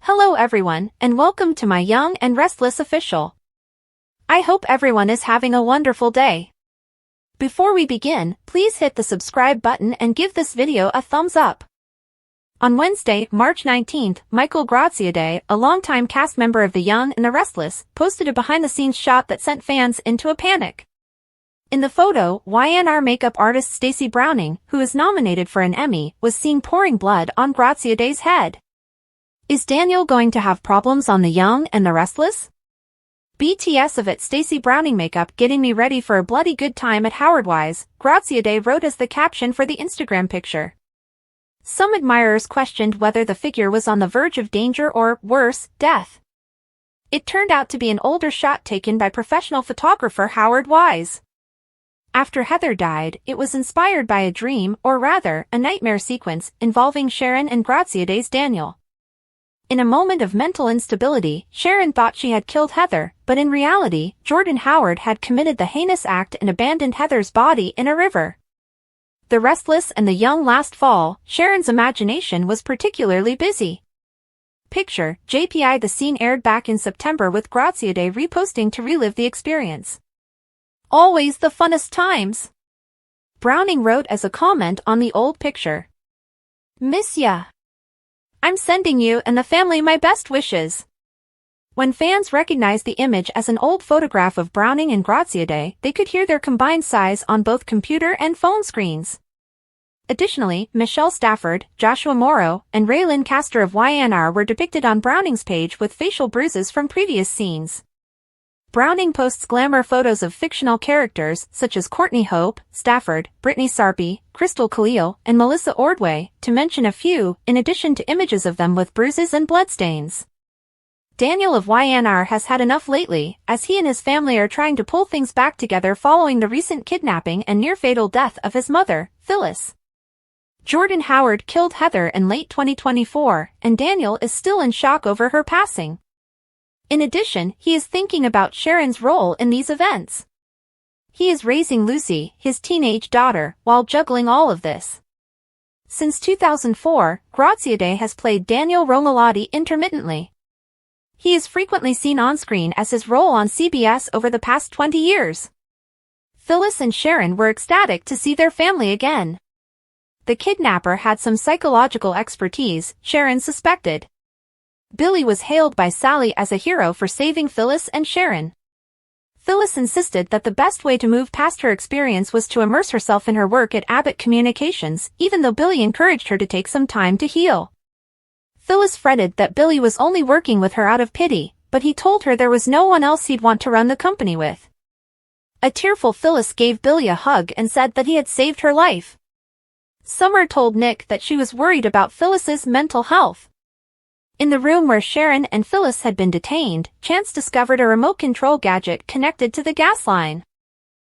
Hello everyone, and welcome to my Young and Restless official. I hope everyone is having a wonderful day. Before we begin, please hit the subscribe button and give this video a thumbs up. On Wednesday, March 19th, Michael Graziadei, a longtime cast member of The Young and the Restless, posted a behind-the-scenes shot that sent fans into a panic. In the photo, YNR makeup artist Stacey Browning, who is nominated for an Emmy, was seen pouring blood on Graziadei's head. Is Daniel going to have problems on The Young and the Restless? BTS of it Stacey Browning makeup getting me ready for a bloody good time at Howard Wise, Graziadei wrote as the caption for the Instagram picture. Some admirers questioned whether the figure was on the verge of danger or, worse, death. It turned out to be an older shot taken by professional photographer Howard Wise. After Heather died, it was inspired by a dream, or rather, a nightmare sequence, involving Sharon and Graziadei's Daniel. In a moment of mental instability, Sharon thought she had killed Heather, but in reality, Jordan Howard had committed the heinous act and abandoned Heather's body in a river. The Restless and the Young last fall, Sharon's imagination was particularly busy. Picture, JPI. The scene aired back in September with Graziadei reposting to relive the experience. Always the funnest times. Browning wrote as a comment on the old picture. Miss ya. I'm sending you and the family my best wishes. When fans recognized the image as an old photograph of Browning and Graziadei, they could hear their combined sighs on both computer and phone screens. Additionally, Michelle Stafford, Joshua Morrow, and Raylan Castor of YNR were depicted on Browning's page with facial bruises from previous scenes. Browning posts glamour photos of fictional characters such as Courtney Hope, Stafford, Brittany Sarpy, Crystal Khalil, and Melissa Ordway, to mention a few, in addition to images of them with bruises and bloodstains. Daniel of YNR has had enough lately, as he and his family are trying to pull things back together following the recent kidnapping and near-fatal death of his mother, Phyllis. Jordan Howard killed Heather in late 2024, and Daniel is still in shock over her passing. In addition, he is thinking about Sharon's role in these events. He is raising Lucy, his teenage daughter, while juggling all of this. Since 2004, Graziadei has played Daniel Romalotti intermittently. He is frequently seen on-screen as his role on CBS over the past 20 years. Phyllis and Sharon were ecstatic to see their family again. The kidnapper had some psychological expertise, Sharon suspected. Billy was hailed by Sally as a hero for saving Phyllis and Sharon. Phyllis insisted that the best way to move past her experience was to immerse herself in her work at Abbott Communications, even though Billy encouraged her to take some time to heal. Phyllis fretted that Billy was only working with her out of pity, but he told her there was no one else he'd want to run the company with. A tearful Phyllis gave Billy a hug and said that he had saved her life. Summer told Nick that she was worried about Phyllis's mental health. In the room where Sharon and Phyllis had been detained, Chance discovered a remote control gadget connected to the gas line.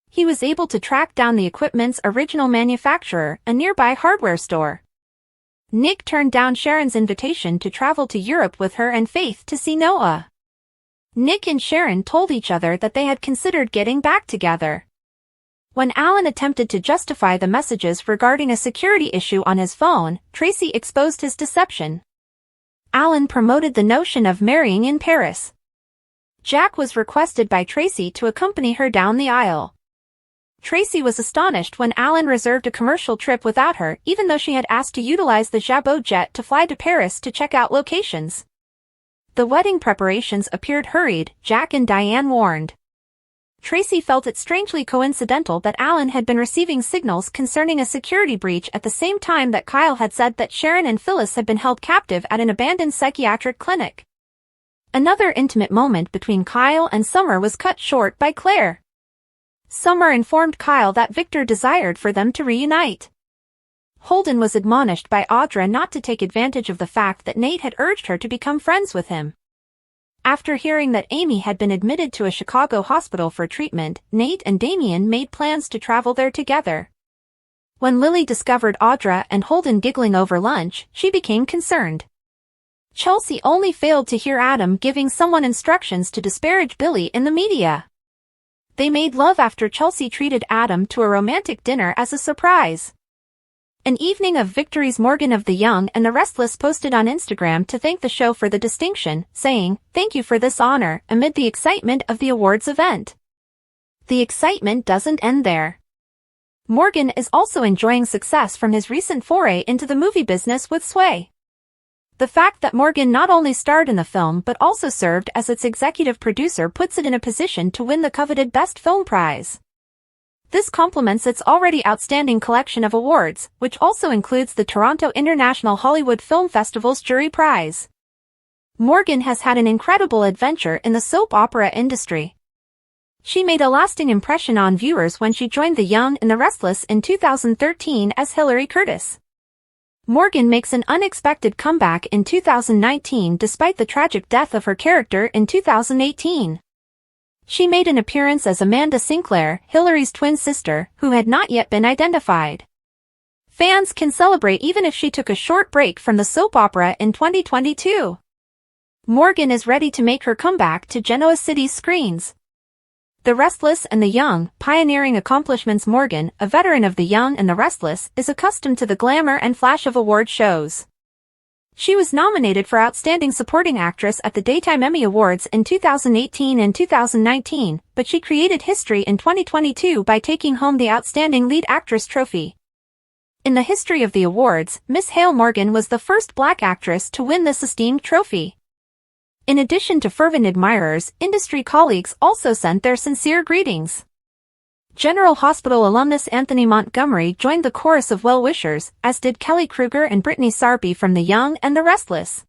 He was able to track down the equipment's original manufacturer, a nearby hardware store. Nick turned down Sharon's invitation to travel to Europe with her and Faith to see Noah. Nick and Sharon told each other that they had considered getting back together. When Alan attempted to justify the messages regarding a security issue on his phone, Tracy exposed his deception. Alan promoted the notion of marrying in Paris. Jack was requested by Tracy to accompany her down the aisle. Tracy was astonished when Alan reserved a commercial trip without her, even though she had asked to utilize the Jabot jet to fly to Paris to check out locations. The wedding preparations appeared hurried, Jack and Diane warned. Tracy felt it strangely coincidental that Alan had been receiving signals concerning a security breach at the same time that Kyle had said that Sharon and Phyllis had been held captive at an abandoned psychiatric clinic. Another intimate moment between Kyle and Summer was cut short by Claire. Summer informed Kyle that Victor desired for them to reunite. Holden was admonished by Audra not to take advantage of the fact that Nate had urged her to become friends with him. After hearing that Amy had been admitted to a Chicago hospital for treatment, Nate and Damien made plans to travel there together. When Lily discovered Audra and Holden giggling over lunch, she became concerned. Chelsea only failed to hear Adam giving someone instructions to disparage Billy in the media. They made love after Chelsea treated Adam to a romantic dinner as a surprise. An evening of victories. Morgan of The Young and the Restless posted on Instagram to thank the show for the distinction, saying, "Thank you for this honor," amid the excitement of the awards event. The excitement doesn't end there. Morgan is also enjoying success from his recent foray into the movie business with Sway. The fact that Morgan not only starred in the film but also served as its executive producer puts it in a position to win the coveted Best Film prize. This complements its already outstanding collection of awards, which also includes the Toronto International Hollywood Film Festival's Jury Prize. Morgan has had an incredible adventure in the soap opera industry. She made a lasting impression on viewers when she joined The Young and the Restless in 2013 as Hilary Curtis. Morgan makes an unexpected comeback in 2019 despite the tragic death of her character in 2018. She made an appearance as Amanda Sinclair, Hilary's twin sister, who had not yet been identified. Fans can celebrate even if she took a short break from the soap opera in 2022. Morgan is ready to make her comeback to Genoa City's screens. The Restless and the Young, pioneering accomplishments. Morgan, a veteran of The Young and the Restless, is accustomed to the glamour and flash of award shows. She was nominated for Outstanding Supporting Actress at the Daytime Emmy Awards in 2018 and 2019, but she created history in 2022 by taking home the Outstanding Lead Actress trophy. In the history of the awards, Miss Hale Morgan was the first Black actress to win this esteemed trophy. In addition to fervent admirers, industry colleagues also sent their sincere greetings. General Hospital alumnus Anthony Montgomery joined the chorus of well-wishers, as did Kelly Kruger and Brittany Sarpy from The Young and the Restless.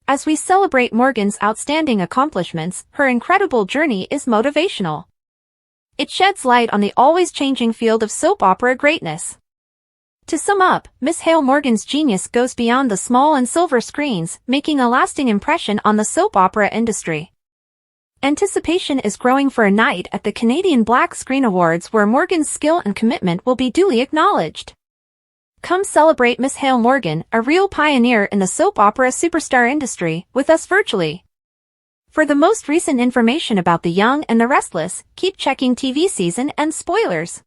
As we celebrate Morgan's outstanding accomplishments, her incredible journey is motivational. It sheds light on the always changing field of soap opera greatness. To sum up, Miss Hale Morgan's genius goes beyond the small and silver screens, making a lasting impression on the soap opera industry. Anticipation is growing for a night at the Canadian Black Screen Awards where Morgan's skill and commitment will be duly acknowledged. Come celebrate Miss Hale Morgan, a real pioneer in the soap opera superstar industry, with us virtually. For the most recent information about The Young and the Restless, keep checking TV season and spoilers.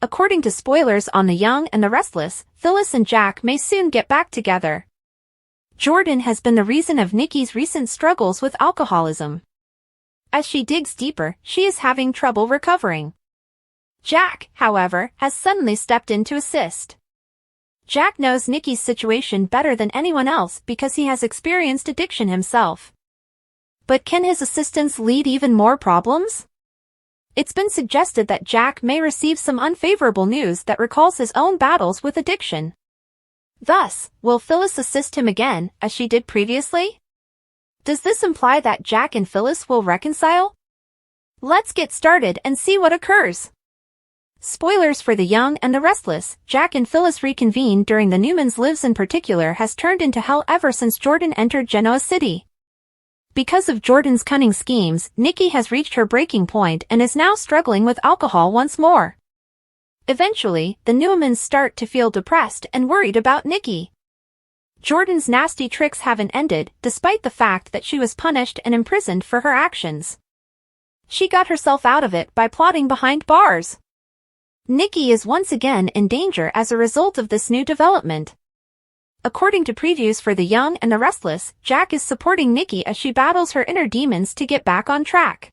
According to spoilers on The Young and the Restless, Phyllis and Jack may soon get back together. Jordan has been the reason of Nikki's recent struggles with alcoholism. As she digs deeper, she is having trouble recovering. Jack, however, has suddenly stepped in to assist. Jack knows Nikki's situation better than anyone else because he has experienced addiction himself. But can his assistance lead even more problems? It's been suggested that Jack may receive some unfavorable news that recalls his own battles with addiction. Thus, will Phyllis assist him again, as she did previously? Does this imply that Jack and Phyllis will reconcile? Let's get started and see what occurs. Spoilers for The Young and the Restless. Jack and Phyllis reconvene during the Newman's Lives. In particular has turned into hell ever since Jordan entered Genoa City. Because of Jordan's cunning schemes, Nikki has reached her breaking point and is now struggling with alcohol once more. Eventually, the Newmans start to feel depressed and worried about Nikki. Jordan's nasty tricks haven't ended, despite the fact that she was punished and imprisoned for her actions. She got herself out of it by plotting behind bars. Nikki is once again in danger as a result of this new development. According to previews for The Young and the Restless, Jack is supporting Nikki as she battles her inner demons to get back on track.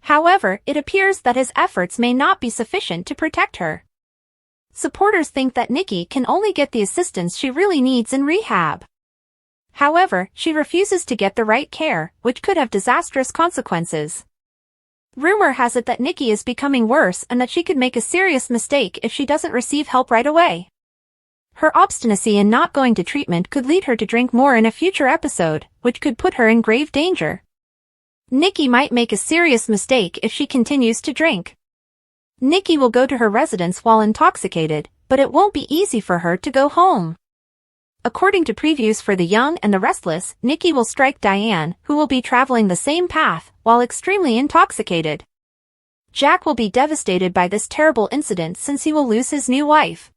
However, it appears that his efforts may not be sufficient to protect her. Supporters think that Nikki can only get the assistance she really needs in rehab. However, she refuses to get the right care, which could have disastrous consequences. Rumor has it that Nikki is becoming worse and that she could make a serious mistake if she doesn't receive help right away. Her obstinacy in not going to treatment could lead her to drink more in a future episode, which could put her in grave danger. Nikki might make a serious mistake if she continues to drink. Nikki will go to her residence while intoxicated, but it won't be easy for her to go home. According to previews for The Young and the Restless, Nikki will strike Diane, who will be traveling the same path, while extremely intoxicated. Jack will be devastated by this terrible incident since he will lose his new wife.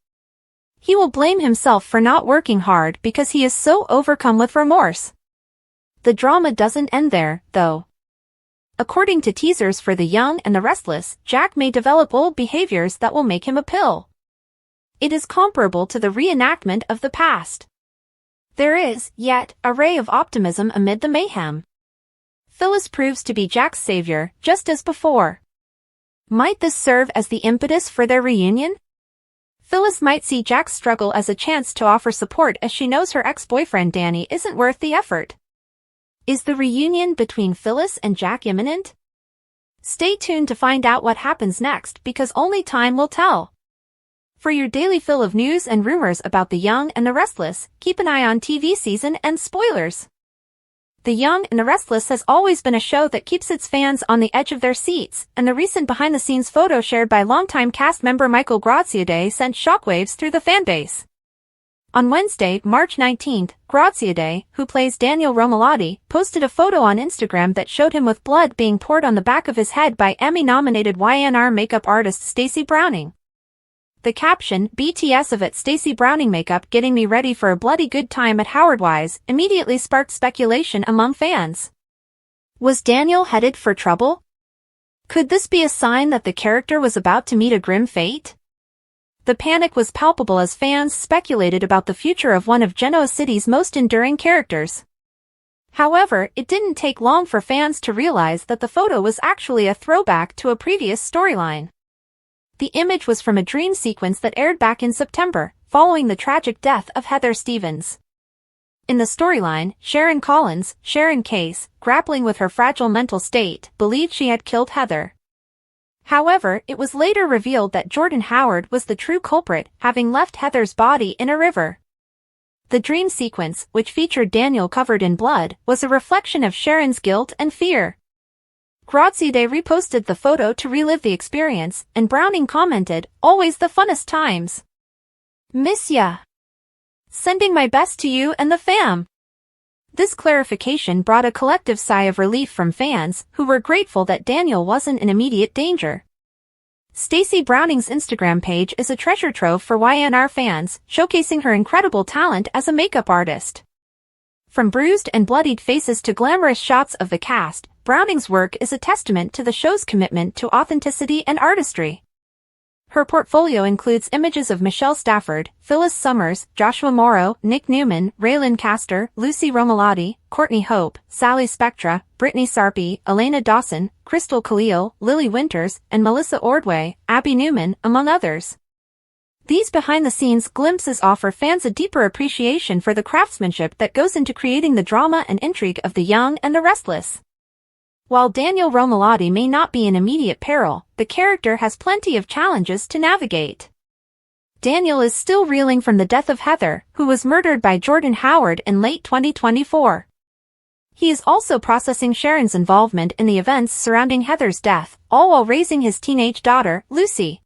He will blame himself for not working hard because he is so overcome with remorse. The drama doesn't end there, though. According to teasers for The Young and the Restless, Jack may develop old behaviors that will make him a pill. It is comparable to the reenactment of the past. There is, yet, a ray of optimism amid the mayhem. Phyllis proves to be Jack's savior, just as before. Might this serve as the impetus for their reunion? Phyllis might see Jack's struggle as a chance to offer support as she knows her ex-boyfriend Danny isn't worth the effort. Is the reunion between Phyllis and Jack imminent? Stay tuned to find out what happens next because only time will tell. For your daily fill of news and rumors about The Young and the Restless, keep an eye on TV season and spoilers. The Young and the Restless has always been a show that keeps its fans on the edge of their seats, and the recent behind-the-scenes photo shared by longtime cast member Michael Graziadei sent shockwaves through the fanbase. On Wednesday, March 19th, Graziadei, who plays Daniel Romalotti, posted a photo on Instagram that showed him with blood being poured on the back of his head by Emmy-nominated YNR makeup artist Stacey Browning. The caption, BTS of it Stacey Browning makeup getting me ready for a bloody good time at Howard Wise, immediately sparked speculation among fans. Was Daniel headed for trouble? Could this be a sign that the character was about to meet a grim fate? The panic was palpable as fans speculated about the future of one of Genoa City's most enduring characters. However, it didn't take long for fans to realize that the photo was actually a throwback to a previous storyline. The image was from a dream sequence that aired back in September, following the tragic death of Heather Stevens. In the storyline, Sharon Collins, Sharon Case, grappling with her fragile mental state, believed she had killed Heather. However, it was later revealed that Jordan Howard was the true culprit, having left Heather's body in a river. The dream sequence, which featured Daniel covered in blood, was a reflection of Sharon's guilt and fear. Graziadei reposted the photo to relive the experience, and Browning commented, "Always the funnest times. Miss ya. Sending my best to you and the fam." This clarification brought a collective sigh of relief from fans, who were grateful that Daniel wasn't in immediate danger. Stacey Browning's Instagram page is a treasure trove for YNR fans, showcasing her incredible talent as a makeup artist. From bruised and bloodied faces to glamorous shots of the cast, Browning's work is a testament to the show's commitment to authenticity and artistry. Her portfolio includes images of Michelle Stafford, Phyllis Summers, Joshua Morrow, Nick Newman, Raylan Castor, Lucy Romalotti, Courtney Hope, Sally Spectra, Brittany Sarpy, Elena Dawson, Crystal Khalil, Lily Winters, and Melissa Ordway, Abby Newman, among others. These behind-the-scenes glimpses offer fans a deeper appreciation for the craftsmanship that goes into creating the drama and intrigue of The Young and the Restless. While Daniel Romalotti may not be in immediate peril, the character has plenty of challenges to navigate. Daniel is still reeling from the death of Heather, who was murdered by Jordan Howard in late 2024. He is also processing Sharon's involvement in the events surrounding Heather's death, all while raising his teenage daughter, Lucy.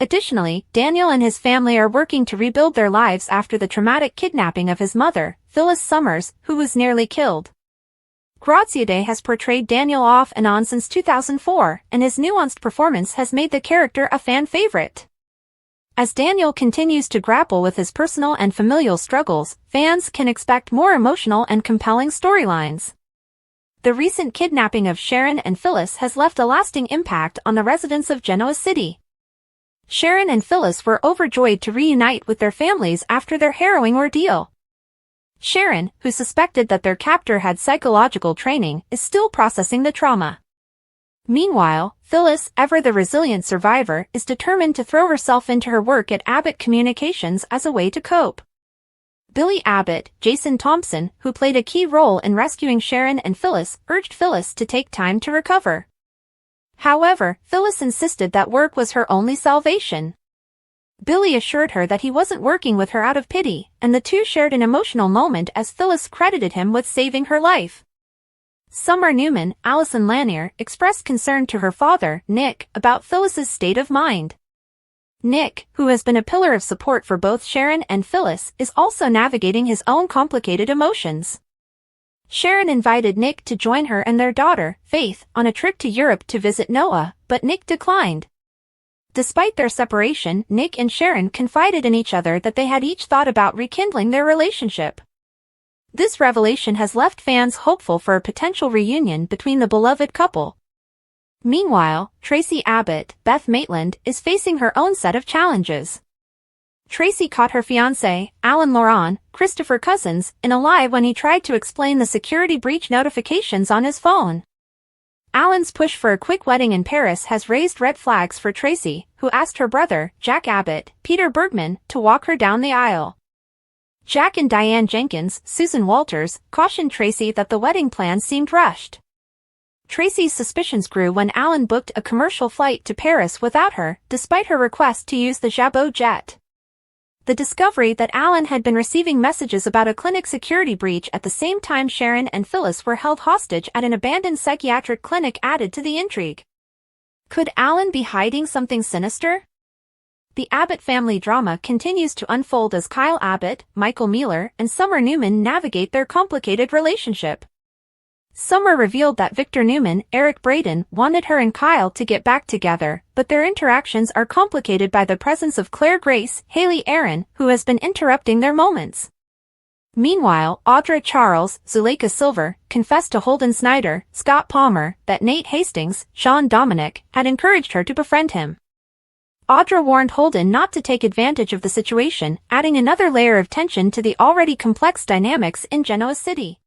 Additionally, Daniel and his family are working to rebuild their lives after the traumatic kidnapping of his mother, Phyllis Summers, who was nearly killed. Graziadei has portrayed Daniel off and on since 2004, and his nuanced performance has made the character a fan favorite. As Daniel continues to grapple with his personal and familial struggles, fans can expect more emotional and compelling storylines. The recent kidnapping of Sharon and Phyllis has left a lasting impact on the residents of Genoa City. Sharon and Phyllis were overjoyed to reunite with their families after their harrowing ordeal. Sharon, who suspected that their captor had psychological training, is still processing the trauma. Meanwhile, Phyllis, ever the resilient survivor, is determined to throw herself into her work at Abbott Communications as a way to cope. Billy Abbott, Jason Thompson, who played a key role in rescuing Sharon and Phyllis, urged Phyllis to take time to recover. However, Phyllis insisted that work was her only salvation. Billy assured her that he wasn't working with her out of pity, and the two shared an emotional moment as Phyllis credited him with saving her life. Summer Newman, Allison Lanier, expressed concern to her father, Nick, about Phyllis's state of mind. Nick, who has been a pillar of support for both Sharon and Phyllis, is also navigating his own complicated emotions. Sharon invited Nick to join her and their daughter, Faith, on a trip to Europe to visit Noah, but Nick declined. Despite their separation, Nick and Sharon confided in each other that they had each thought about rekindling their relationship. This revelation has left fans hopeful for a potential reunion between the beloved couple. Meanwhile, Tracy Abbott, Beth Maitland, is facing her own set of challenges. Tracy caught her fiancé, Alan Laurent, Christopher Cousins, in a lie when he tried to explain the security breach notifications on his phone. Alan's push for a quick wedding in Paris has raised red flags for Tracy, who asked her brother, Jack Abbott, Peter Bergman, to walk her down the aisle. Jack and Diane Jenkins, Susan Walters, cautioned Tracy that the wedding plan seemed rushed. Tracy's suspicions grew when Alan booked a commercial flight to Paris without her, despite her request to use the Jabot jet. The discovery that Alan had been receiving messages about a clinic security breach at the same time Sharon and Phyllis were held hostage at an abandoned psychiatric clinic added to the intrigue. Could Alan be hiding something sinister? The Abbott family drama continues to unfold as Kyle Abbott, Michael Mealer, and Summer Newman navigate their complicated relationship. Summer revealed that Victor Newman, Eric Braeden, wanted her and Kyle to get back together, but their interactions are complicated by the presence of Claire Grace, Haley Aaron, who has been interrupting their moments. Meanwhile, Audra Charles, Zuleika Silver, confessed to Holden Snyder, Scott Palmer, that Nate Hastings, Sean Dominic, had encouraged her to befriend him. Audra warned Holden not to take advantage of the situation, adding another layer of tension to the already complex dynamics in Genoa City.